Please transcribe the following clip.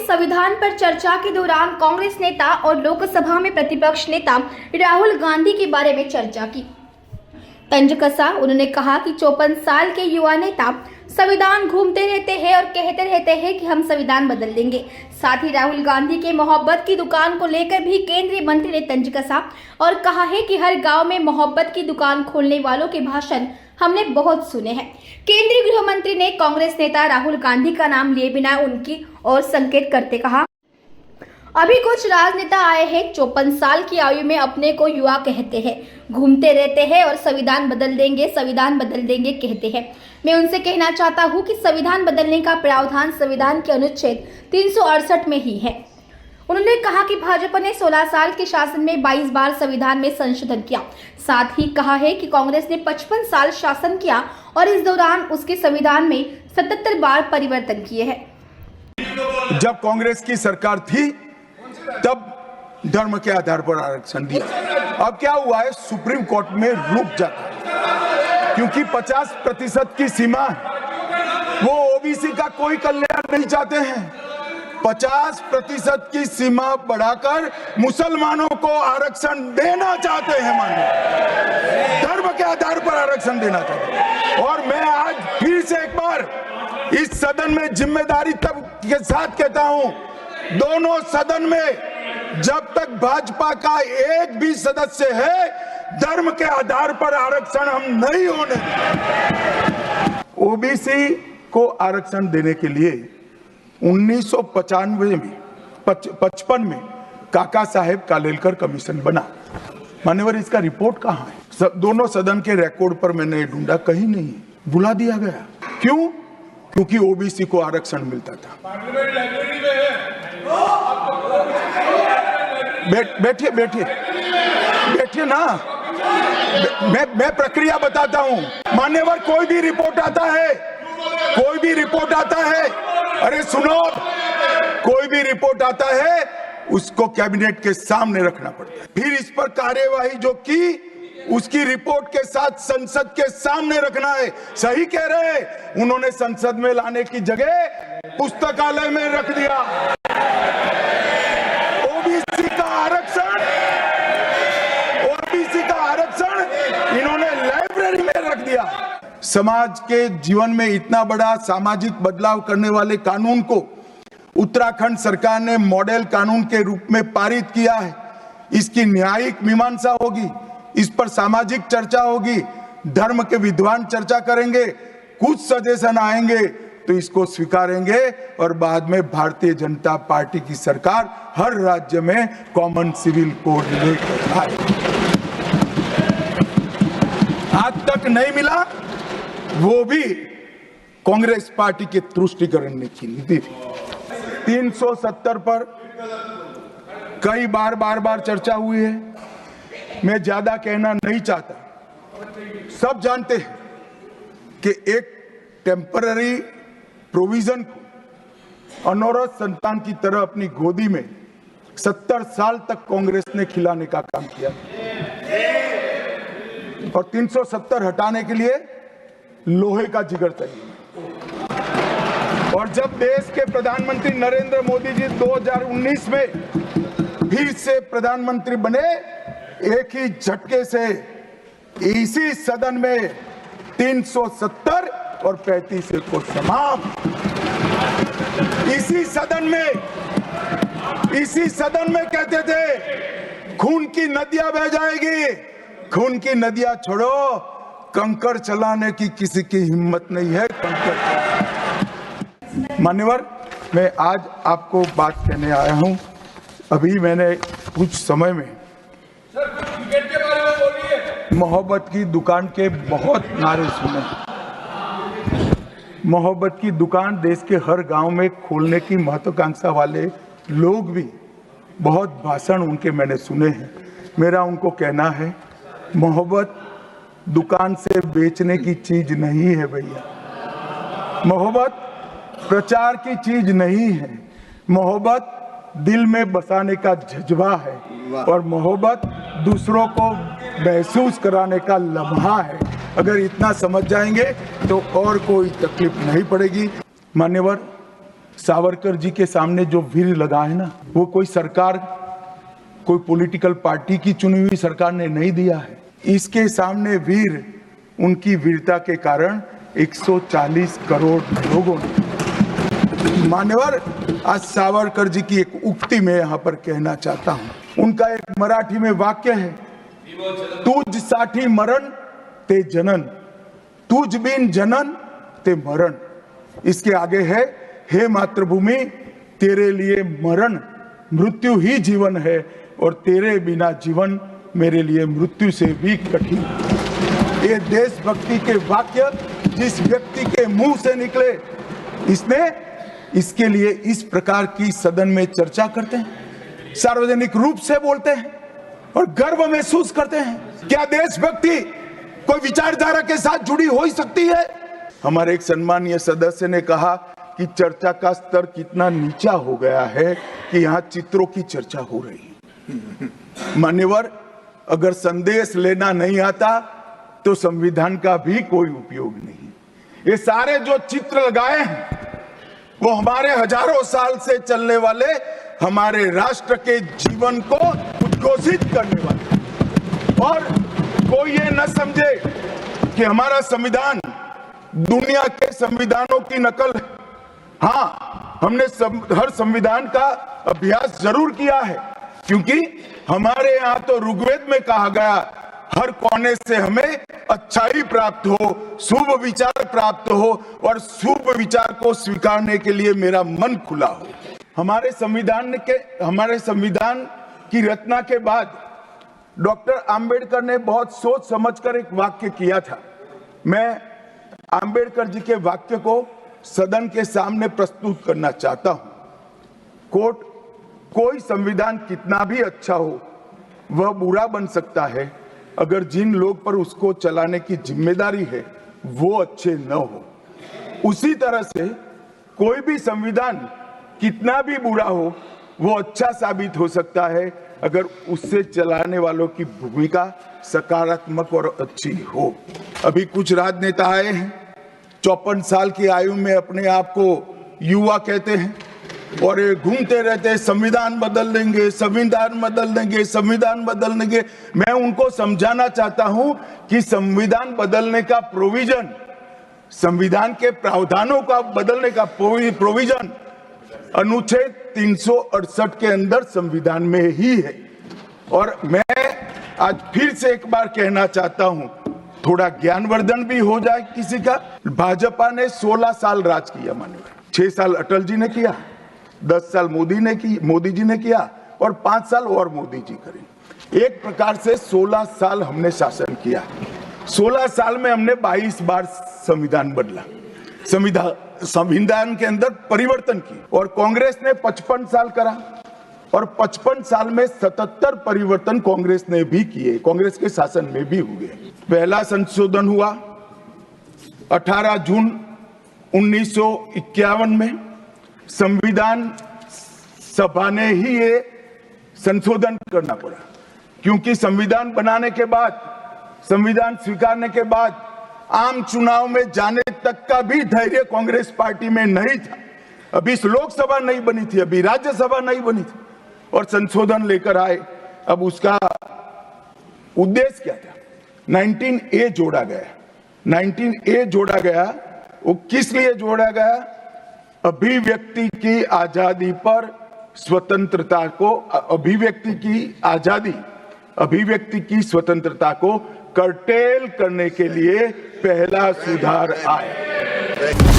संविधान पर चर्चा के दौरान कांग्रेस नेता और लोकसभा में प्रतिपक्ष नेता राहुल गांधी के बारे में चर्चा की। तंज कसा उन्होंने कहा कि 54 साल के युवा नेता संविधान घूमते रहते हैं और कहते रहते हैं कि हम संविधान बदल देंगे। साथ ही राहुल गांधी के मोहब्बत की दुकान को लेकर भी केंद्रीय मंत्री ने तंज कसा और कहा है कि हर गांव में मोहब्बत की दुकान खोलने वालों के भाषण हमने बहुत सुने हैं। केंद्रीय गृह मंत्री ने कांग्रेस नेता राहुल गांधी का नाम लिए बिना उनकी ओर संकेत करते कहा, अभी कुछ राजनेता आए हैं 54 साल की आयु में अपने को युवा कहते हैं, घूमते रहते हैं और संविधान बदल देंगे कहते हैं। मैं उनसे कहना चाहता हूं कि संविधान बदलने का प्रावधान संविधान के अनुच्छेद 368 में ही है। उन्होंने कहा कि भाजपा ने 16 साल के शासन में 22 बार संविधान में संशोधन किया। साथ ही कहा है कि कांग्रेस ने 55 साल शासन किया और इस दौरान उसके संविधान में 77 बार परिवर्तन किए हैं। जब कांग्रेस की सरकार थी तब धर्म के आधार पर आरक्षण दिया। अब क्या हुआ है, सुप्रीम कोर्ट में रुक जाता है क्योंकि 50% की सीमा है। वो ओबीसी का कोई कल्याण नहीं चाहते हैं। 50% की सीमा बढ़ाकर मुसलमानों को आरक्षण देना चाहते हैं, माननीय धर्म के आधार पर आरक्षण देना चाहते हैं। और मैं आज फिर से एक बार इस सदन में जिम्मेदारी तब के साथ कहता हूं, दोनों सदन में जब तक भाजपा का एक भी सदस्य है, धर्म के आधार पर आरक्षण हम नहीं होने देंगे। ओबीसी को आरक्षण देने के लिए 1955 में काका साहेब कालेलकर कमीशन बना। मान्यवर, इसका रिपोर्ट कहां है? दोनों सदन के रिकॉर्ड पर मैंने ढूंढा, कहीं नहीं, बुला दिया गया। क्यों? क्योंकि ओबीसी को आरक्षण मिलता था। बैठिए बैठिए बैठिए ना, मैं प्रक्रिया बताता हूं। मान्यवर, कोई भी रिपोर्ट आता है, अरे सुनो, कोई भी रिपोर्ट आता है उसको कैबिनेट के सामने रखना पड़ता है। फिर इस पर कार्यवाही जो की उसकी रिपोर्ट के साथ संसद के सामने रखना है। सही कह रहे हैं, उन्होंने संसद में लाने की जगह पुस्तकालय में रख दिया। ओबीसी का आरक्षण इन्होंने लाइब्रेरी में रख दिया। समाज के जीवन में इतना बड़ा सामाजिक बदलाव करने वाले कानून को उत्तराखंड सरकार ने मॉडल कानून के रूप में पारित किया है। इसकी न्यायिक मीमांसा होगी, इस पर सामाजिक चर्चा होगी, धर्म के विद्वान चर्चा करेंगे, कुछ सजेशन आएंगे तो इसको स्वीकारेंगे और बाद में भारतीय जनता पार्टी की सरकार हर राज्य में कॉमन सिविल कोड लेकर आए। आज तक नहीं मिला, वो भी कांग्रेस पार्टी के तुष्टीकरण की नीति थी। 370 पर कई बार चर्चा हुई है। मैं ज्यादा कहना नहीं चाहता। सब जानते हैं कि एक टेम्पररी प्रोविजन को अनौरत संतान की तरह अपनी गोदी में 70 साल तक कांग्रेस ने खिलाने का काम किया और 370 हटाने के लिए लोहे का जिगर चाहिए। और जब देश के प्रधानमंत्री नरेंद्र मोदी जी 2019 में फिर से प्रधानमंत्री बने, एक ही झटके से इसी सदन में 370 और 35 को समाप्त। इसी सदन में कहते थे खून की नदियां बह जाएगी। खून की नदियां छोड़ो, कंकड़ चलाने की किसी की हिम्मत नहीं है। मान्यवर, मैं आज आपको बात कहने आया हूं। अभी मैंने कुछ समय में मोहब्बत की दुकान के बहुत नारे सुने। मोहब्बत की दुकान देश के हर गांव में खोलने की महत्वाकांक्षा वाले लोग भी बहुत भाषण उनके मैंने सुने हैं। मेरा उनको कहना है, मोहब्बत दुकान से बेचने की चीज नहीं है भैया। मोहब्बत प्रचार की चीज नहीं है। मोहब्बत दिल में बसाने का जज्बा है और मोहब्बत दूसरों को महसूस कराने का लम्हा है। अगर इतना समझ जाएंगे तो और कोई तकलीफ नहीं पड़ेगी। मान्यवर, सावरकर जी के सामने जो वीर लगा है ना, वो कोई सरकार, कोई पॉलिटिकल पार्टी की चुनी हुई सरकार ने नहीं दिया है। इसके सामने वीर, उनकी वीरता के कारण 140 करोड़ लोगों ने। मान्यवर, आज सावरकर जी की एक उक्ति में यहाँ पर कहना चाहता हूं। उनका एक मराठी में वाक्य है, तुझ साठी मरण ते जनन, तुझ बिन जनन ते मरण। इसके आगे है, हे मातृभूमि, तेरे लिए मरण मृत्यु ही जीवन है और तेरे बिना जीवन मेरे लिए मृत्यु से भी कठिन। ये देशभक्ति के वाक्य जिस व्यक्ति के मुंह से निकले, इसके लिए इस प्रकार की सदन में चर्चा करते हैं, सार्वजनिक रूप से बोलते हैं और गर्व महसूस करते हैं। क्या देशभक्ति कोई विचारधारा के साथ जुड़ी हो ही सकती है? हमारे एक सम्मानीय सदस्य ने कहा कि चर्चा का स्तर कितना नीचा हो गया है कि यहाँ चित्रों की चर्चा हो रही है। मान्यवर, अगर संदेश लेना नहीं आता तो संविधान का भी कोई उपयोग नहीं। ये सारे जो चित्र लगाए हैं वो हमारे हजारों साल से चलने वाले हमारे राष्ट्र के जीवन को उद्घोषित करने वाले। और कोई ये न समझे कि हमारा संविधान दुनिया के संविधानों की नकल है। हाँ, हमने हर संविधान का अभ्यास जरूर किया है, क्योंकि हमारे यहाँ तो ऋग्वेद में कहा गया, हर कोने से हमें अच्छाई प्राप्त हो, शुभ विचार प्राप्त हो और शुभ विचार को स्वीकारने के लिए मेरा मन खुला हो। हमारे संविधान की रचना के बाद डॉक्टर आंबेडकर ने बहुत सोच समझकर एक वाक्य किया था। मैं आंबेडकर जी के वाक्य को सदन के सामने प्रस्तुत करना चाहता हूं। कोट, कोई संविधान कितना भी अच्छा हो वह बुरा बन सकता है अगर जिन लोग पर उसको चलाने की जिम्मेदारी है वो अच्छे न हो। उसी तरह से कोई भी संविधान कितना भी बुरा हो वो अच्छा साबित हो सकता है अगर उससे चलाने वालों की भूमिका सकारात्मक और अच्छी हो। अभी कुछ राजनेता आए हैं, 54 साल की आयु में अपने आप को युवा कहते हैं और ये घूमते रहते हैं, संविधान बदल देंगे, संविधान बदल देंगे, संविधान बदल देंगे। मैं उनको समझाना चाहता हूं कि संविधान बदलने का प्रोविजन, संविधान के प्रावधानों का बदलने का प्रोविजन अनुच्छेद 368 के अंदर संविधान में ही है। और मैं आज फिर से एक बार कहना चाहता हूं, थोड़ा ज्ञानवर्धन भी हो जाए किसी का। भाजपा ने 16 साल राज किया, माननीय 6 साल अटल जी ने किया, 10 साल मोदी जी ने किया और 5 साल और मोदी जी करें। एक प्रकार से 16 साल हमने शासन किया। 16 साल में हमने 22 बार संविधान बदला, संविधान के अंदर परिवर्तन की। और कांग्रेस ने 55 साल करा और 55 साल में 77 परिवर्तन कांग्रेस ने भी किए, कांग्रेस के शासन में भी हुए। पहला संशोधन हुआ 18 जून 1951 में। संविधान सभा ने ही ये संशोधन करना पड़ा, क्योंकि संविधान बनाने के बाद, संविधान स्वीकारने के बाद आम चुनाव में जाने तक का भी धैर्य कांग्रेस पार्टी में नहीं था। अभी लोकसभा नहीं बनी थी, अभी राज्यसभा नहीं बनी थी और संशोधन लेकर आए। अब उसका उद्देश्य क्या था? 19A जोड़ा गया। 19A जोड़ा गया, वो किस लिए जोड़ा गया? अभिव्यक्ति की आजादी पर स्वतंत्रता को, अभिव्यक्ति की आजादी, अभिव्यक्ति की स्वतंत्रता को कर्टेल करने के लिए पहला सुधार आया।